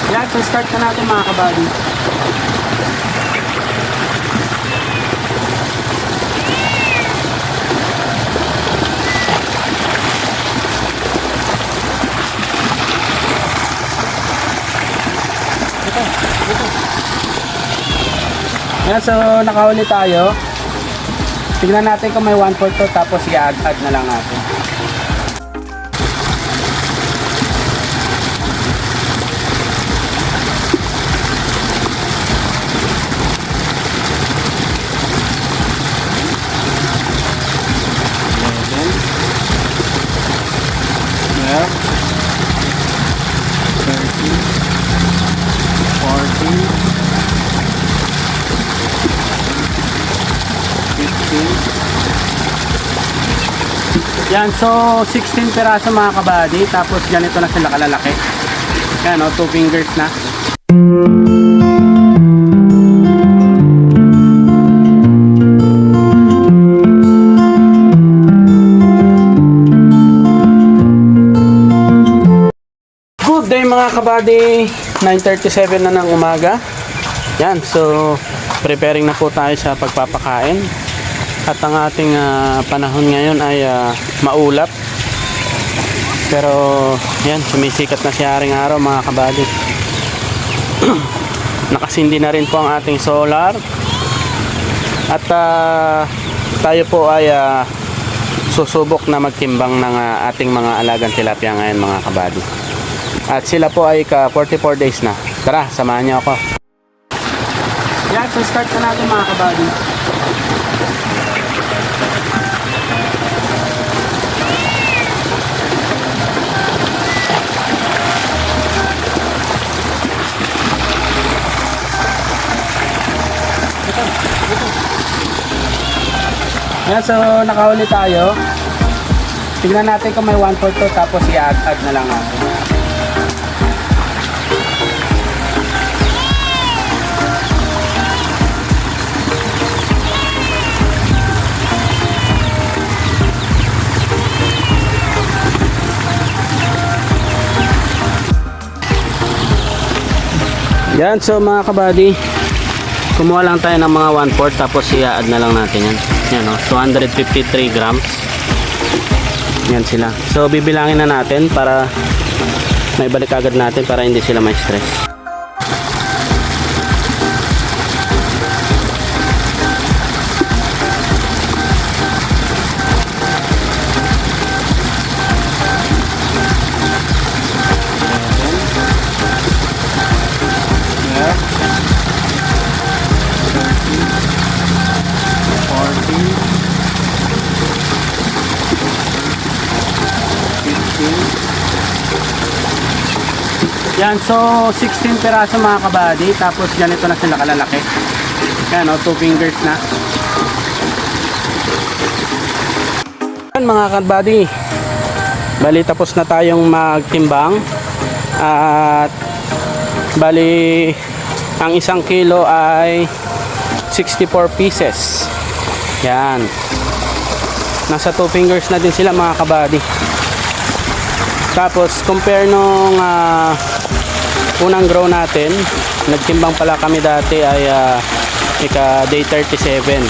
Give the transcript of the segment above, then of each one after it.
Yan, so start na natin mga kabady. Yan, so nakahuli tayo. Tignan natin kung may 1/4 to, tapos i-add na lang natin. Yep. 30, 40, 15. Yan, so 16 piraso mga kabady. Tapos ganito na sila kalalaki. Yan o, 2 fingers na. Good day mga kabady. 9:37 na ng umaga. Yan, so preparing na po tayo sa pagpapakain. At ang ating panahon ngayon ay maulap. Pero yan, sumisikat na si haring araw mga kabady. Nakasindi na rin po ang ating solar. At tayo po ay susubok na magtimbang ng ating mga alagang tilapia ngayon mga kabady. At sila po ay 44 days na. Tara, samahan niyo ako. Yan, so start na natin mga kabady. Yan, so nakahuli tayo. Tignan natin kung may 1/4 to, tapos i-add na lang natin. Yan, so mga kabady, kumuha lang tayo ng mga 1/4 tapos i-add na lang natin yan. Yan o, 253 grams. Yan sila. So bibilangin na natin para may balik agad natin para hindi sila may stress. Yan, so 16 piraso mga kabady. Tapos ganito na sila kalalaki. Yan o, 2 fingers na. Yan mga kabady, bali tapos na tayong magtimbang. At bali ang 1 kilo ay 64 pieces. Yan, nasa 2 fingers na din sila mga kabady. Tapos compare nung unang grow natin, nagtimbang pala kami dati ay ika day 37.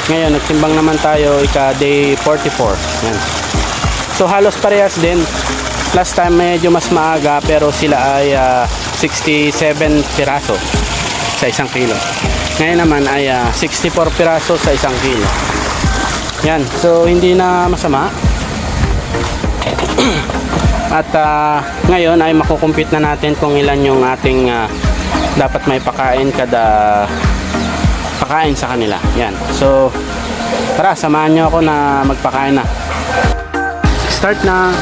Ngayon nagtimbang naman tayo ika day 44. Yan. So halos parehas din. Last time medyo mas maaga, pero sila ay 67 piraso sa 1 kilo. Ngayon naman ay 64 piraso sa 1 kilo. Yan, so hindi na masama. At ngayon ay makukumpit na natin kung ilan yung ating dapat may pakain kada pakain sa kanila. Yan. So tara, samahan nyo ako na magpakain na. Start na.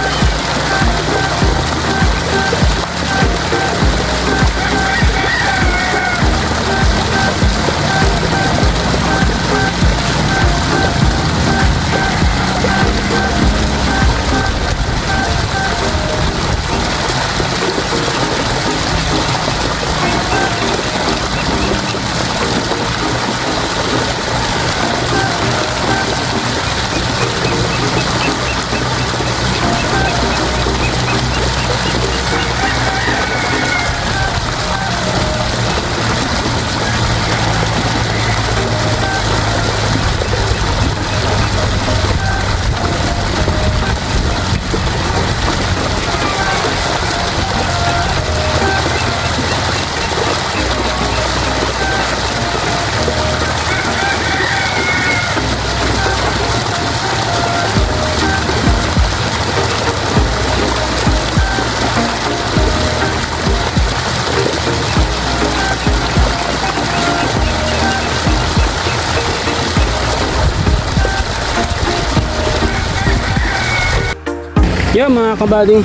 Yeah, mga kabady,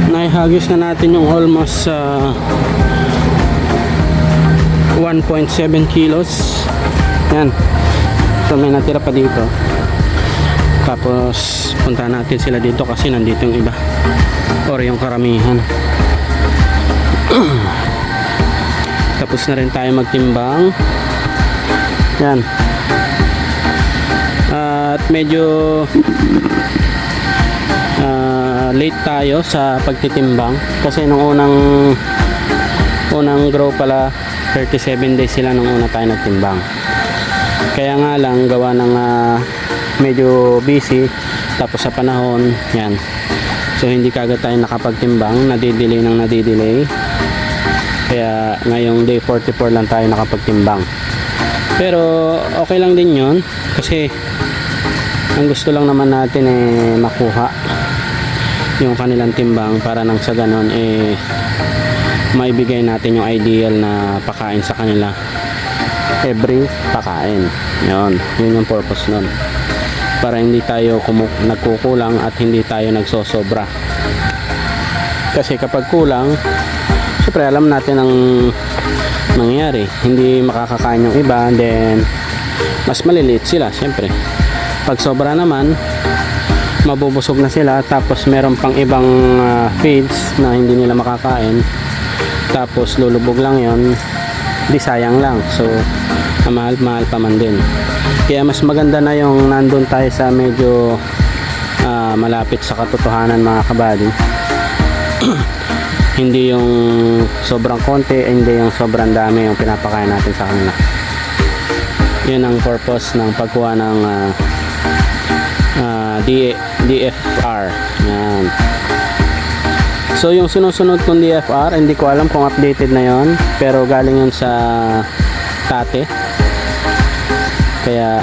naihagis na natin yung almost 1.7 kilos. Yan. So may natira pa dito. Tapos punta natin sila dito kasi nandito yung iba or yung karamihan. Tapos na rin tayo magtimbang. Yan. At medyo late tayo sa pagtitimbang kasi nung unang grow pala 37 days sila nung una tayo nagtimbang. Kaya nga lang gawa ng medyo busy tapos sa panahon yan, so hindi kagad tayo nakapagtimbang, nadidelay. Kaya ngayong day 44 lang tayo nakapagtimbang, pero okay lang din yun kasi ang gusto lang naman natin makuha yung kanilang timbang para nang sa ganon maibigay natin yung ideal na pakain sa kanila every pakain. Yun yung purpose nun, para hindi tayo nagkukulang at hindi tayo nagsosobra. Kasi kapag kulang, syempre alam natin ang nangyayari, hindi makakakain yung iba, then mas maliliit sila. Syempre pag sobra naman, mabubusog na sila, tapos meron pang ibang feeds na hindi nila makakain, tapos lulubog lang yon, di sayang lang. So mahal pa man din. Kaya mas maganda na yung nandun tayo sa medyo malapit sa katotohanan, mga kabady. Hindi yung sobrang konti, hindi yung sobrang dami yung pinapakain natin sa kanila. Yun ang purpose ng pagkuha ng DFR. Yan. So yung sinusunod kong DFR, hindi ko alam kung updated na yon, pero galing yun sa Tate. Kaya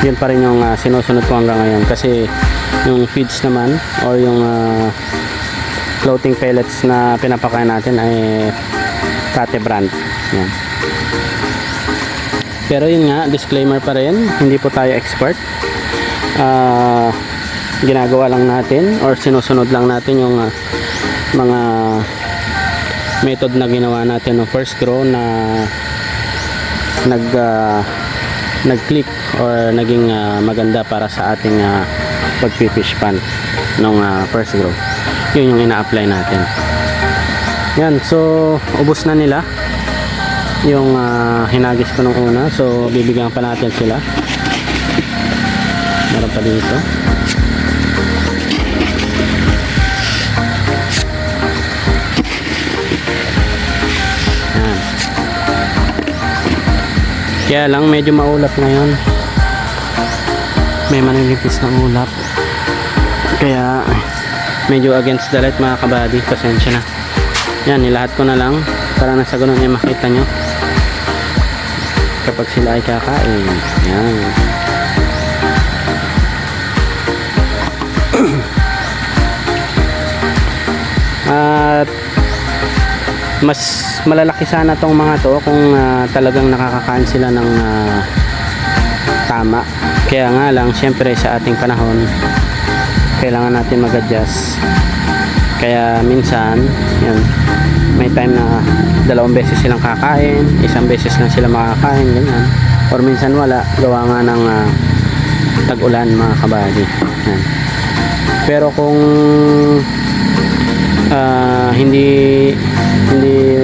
yun pa rin yung sinusunod ko hanggang ngayon, kasi yung feeds naman or yung floating pellets na pinapakain natin ay Tate brand. Yan. Pero yun nga, disclaimer pa rin, hindi po tayo expert. Ginagawa lang natin or sinusunod lang natin yung mga method na ginawa natin ng first grow na nag-click or naging maganda para sa ating pag-fish pan nung first grow. Yun yung ina-apply natin. Yan, so ubos na nila yung hinagis ko nung una, so bibigyan pa natin sila. Meron pa dito. Yan. Kaya lang medyo maulap ngayon, may manilipis na ulap, kaya medyo against the light, mga kabady, pasensya na. Yan, nilahat ko na lang para nasa ganun ay makita nyo kapag sila ay kakain. Yan. At mas malalaki sana tong mga to kung talagang nakakakain sila ng tama. Kaya nga lang, syempre sa ating panahon kailangan natin mag-adjust. Kaya minsan yan, may time na 2 beses silang kakain, 1 beses lang sila makakain, ganyan. Or minsan wala, gawa nga ng tag-ulan, mga kabady. Yan. Pero kung hindi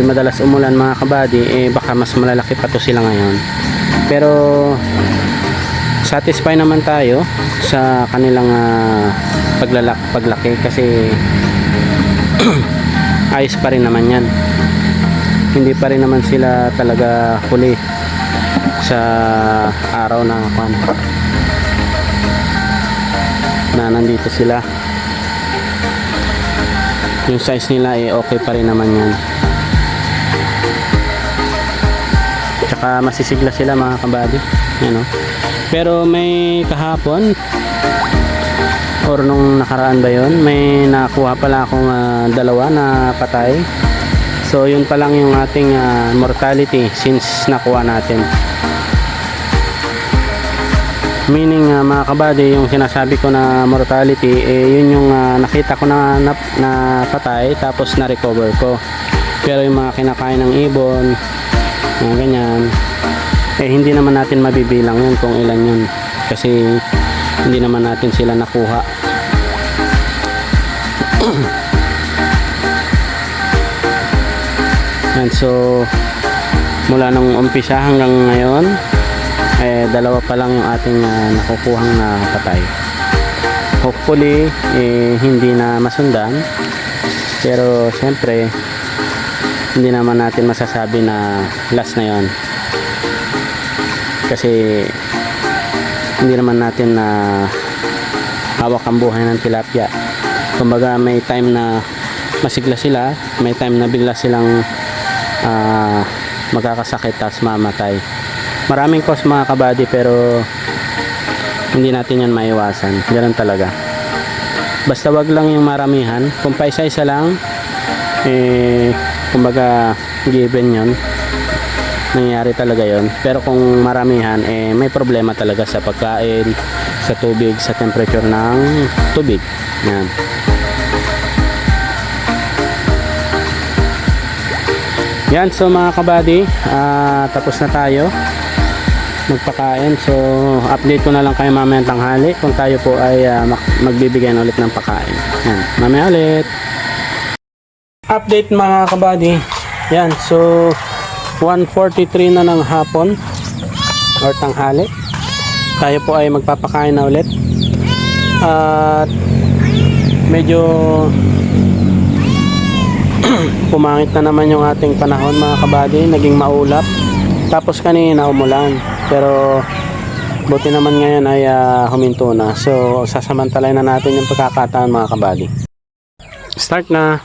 madalas umulan, mga kabady, baka mas malalaki pa to sila ngayon. Pero satisfy naman tayo sa kanilang paglaki kasi ayos pa rin naman yan. Hindi pa rin naman sila talaga huli sa araw na nandito sila. Yung size nila okay pa rin naman yan. Tsaka masisigla sila, mga kabady. Yan, no? Pero may kahapon or nung nakaraan ba yun, may nakuha pala akong 2 na patay. So yun pa lang yung ating mortality since nakuha natin. Meaning mga kabady, yung sinasabi ko na mortality, yun yung nakita ko na patay tapos na-recover ko. Pero yung mga kinakain ng ibon, ganyan, hindi naman natin mabibilang yun kung ilan yun. Kasi hindi naman natin sila nakuha. And so, mula nung umpisa hanggang ngayon, dalawa pa lang yung ating nakukuhang patay. Hopefully hindi na masundan, pero syempre hindi naman natin masasabi na last na yon, kasi hindi naman natin na hawak ang buhay ng tilapia. Kumbaga may time na masigla sila, may time na bigla silang magkakasakit tapos mamatay. Maraming cause mga kabady, pero hindi natin yan maiwasan. Ganun talaga. Basta wag lang yung maramihan. Kung paisa-isa lang, kumbaga given yun, nangyayari talaga yun. Pero kung maramihan, may problema talaga sa pagkain, sa tubig, sa temperature ng tubig. Yan. Yan, so mga kabady, tapos na tayo magpakain. So update ko na lang kayo mamaya tanghali kung tayo po ay magbibigay ulit ng pakain. Yan, mamaya ulit. Update mga kabady. Yan, so 1:43 na ng hapon or tanghali. Tayo po ay magpapakain na ulit. At medyo pumangit na naman yung ating panahon mga kabady, naging maulap. Tapos kanina umulan, pero buti naman ngayon ay huminto na. So sasamantalayin na natin yung pagkakataon mga kabady. Start na.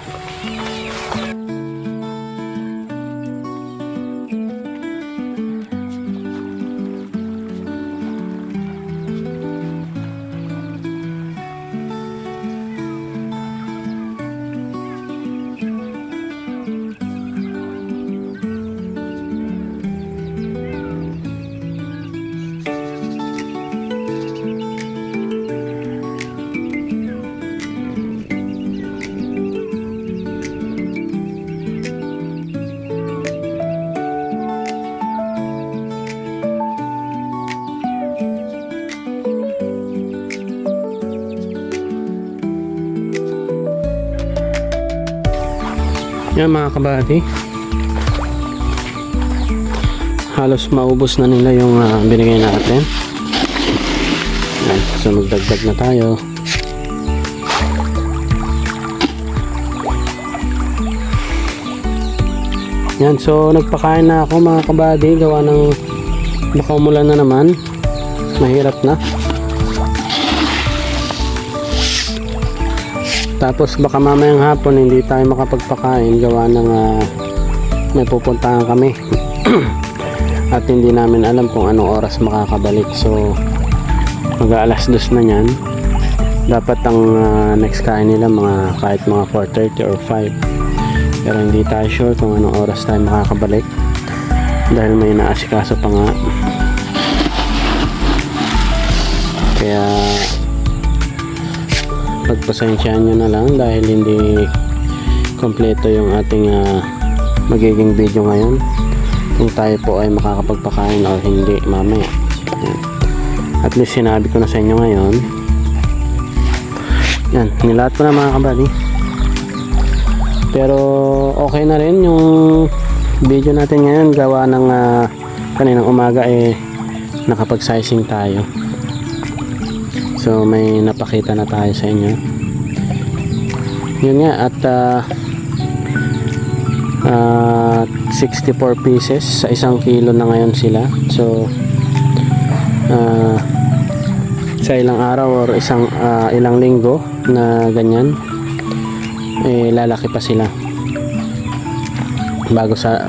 Yan mga kabady, halos maubos na nila yung binigay natin. Yan, so magdagdag na tayo. Yan, so nagpakain na ako mga kabady, gawa ng baka umulan na naman, mahirap na. Tapos baka mamayang hapon hindi tayo makapagpakain gawa ng may pupuntahan kami at hindi namin alam kung anong oras makakabalik. So mag-aalas 2 na yan. Dapat ang next kain nila kahit mga 4:30 or 5, pero hindi tayo sure kung anong oras tayo makakabalik dahil may naasikaso pa nga. Kaya pagpasensyahan nyo na lang dahil hindi kompleto yung ating magiging video ngayon, kung tayo po ay makakapagpakain o hindi mamaya. Yan. At least sinabi ko na sa inyo ngayon. Yan, nilahat ko na mga kabady. Pero okay na rin yung video natin ngayon, gawa ng kaninang umaga nakapag-sizing tayo. So may napakita na tayo sa inyo. Yun nga, at 64 pieces sa 1 kilo na ngayon sila. So sa ilang araw or ilang linggo na ganyan, lalaki pa sila.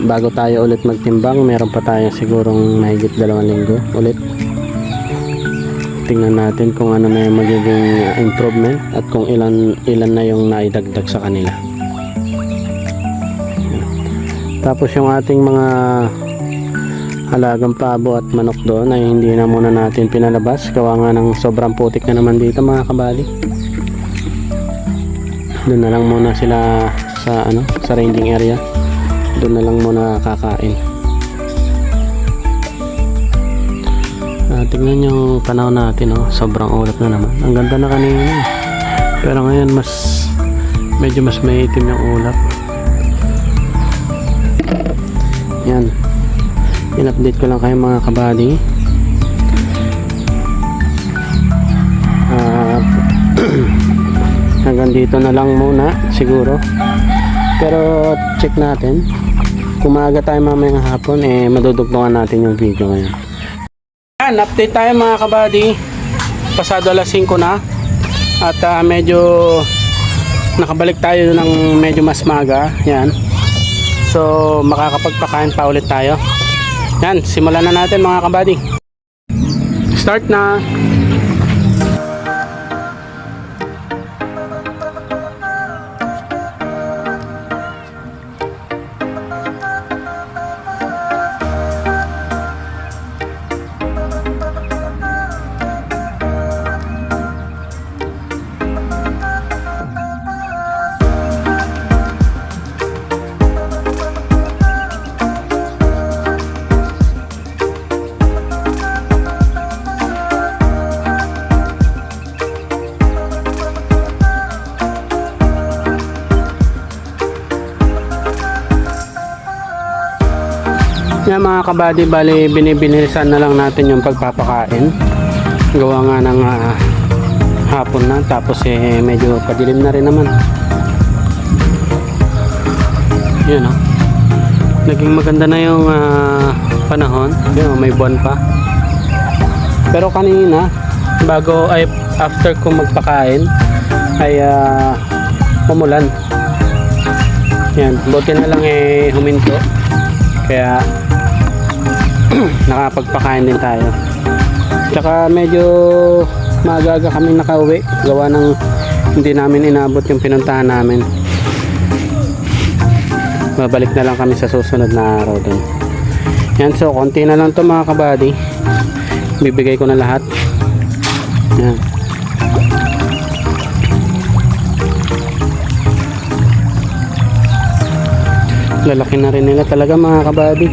Bago tayo ulit magtimbang, meron pa tayo sigurong mahigit 2 linggo ulit. Tingnan natin kung ano na yung magiging improvement at kung ilan na yung naidagdag sa kanila. Tapos yung ating mga alagang pabo at manok doon ay hindi na muna natin pinalabas. Gawa nga ng sobrang putik na naman dito mga kabady. Doon na lang muna sila sa ranging area. Doon na lang muna kakain. Tignan yung panahon natin, sobrang ulap na naman. Ang ganda na kanina, pero ngayon medyo mas may itim yung ulap. Yan, in-update ko lang kayo mga kabady. Hanggang dito na lang muna siguro, pero check natin kung maaga tayo mamayang hapon, madudugtungan natin yung video ngayon. Yan, update tayo mga kabady. Pasado alas 5 na at medyo nakabalik tayo ng medyo mas maga. Yan, so makakapagpakain pa ulit tayo. Yan, simulan na natin mga kabady. Start na. Yan mga kabady, bali binibinilisan na lang natin yung pagpapakain. Gawa nga ng hapon na, tapos medyo padilim na rin naman. Yan naging maganda na yung panahon. Yan, may buwan pa. Pero kanina after ko magpakain ay umulan. Yan, buti na lang huminto. Kaya nakapagpakain din tayo. Tsaka medyo maaga kami nakauwi, gawa ng hindi namin inabot yung pinuntahan namin. Babalik na lang kami sa susunod na araw din. Yan, so konti na lang to mga kabady. Bibigay ko na lahat. Yan. Lalaki na rin nila talaga mga kabady.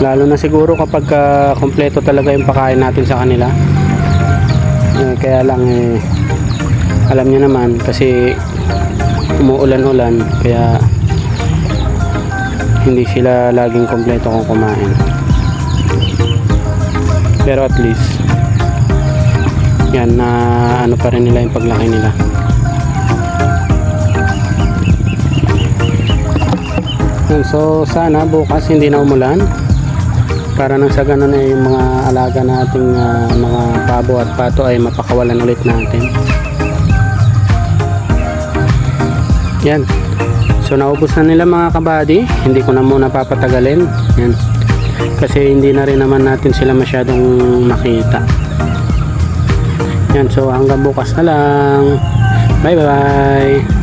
Lalo na siguro kapag kompleto talaga yung pakain natin sa kanila. Kaya lang alam niyo naman kasi umuulan-ulan, kaya hindi sila laging kompleto kung kumain. Pero at least yan, na ano pa rin nila yung paglaki nila. So sana bukas hindi na umulan, para nang sa ganun yung mga alaga nating mga pabo at pato ay mapakawalan ulit natin. Yan, so naubos na nila mga kabady. Hindi ko na muna papatagalin yan, kasi hindi na rin naman natin sila masyadong makita. Yan, so hanggang bukas na lang. Bye bye.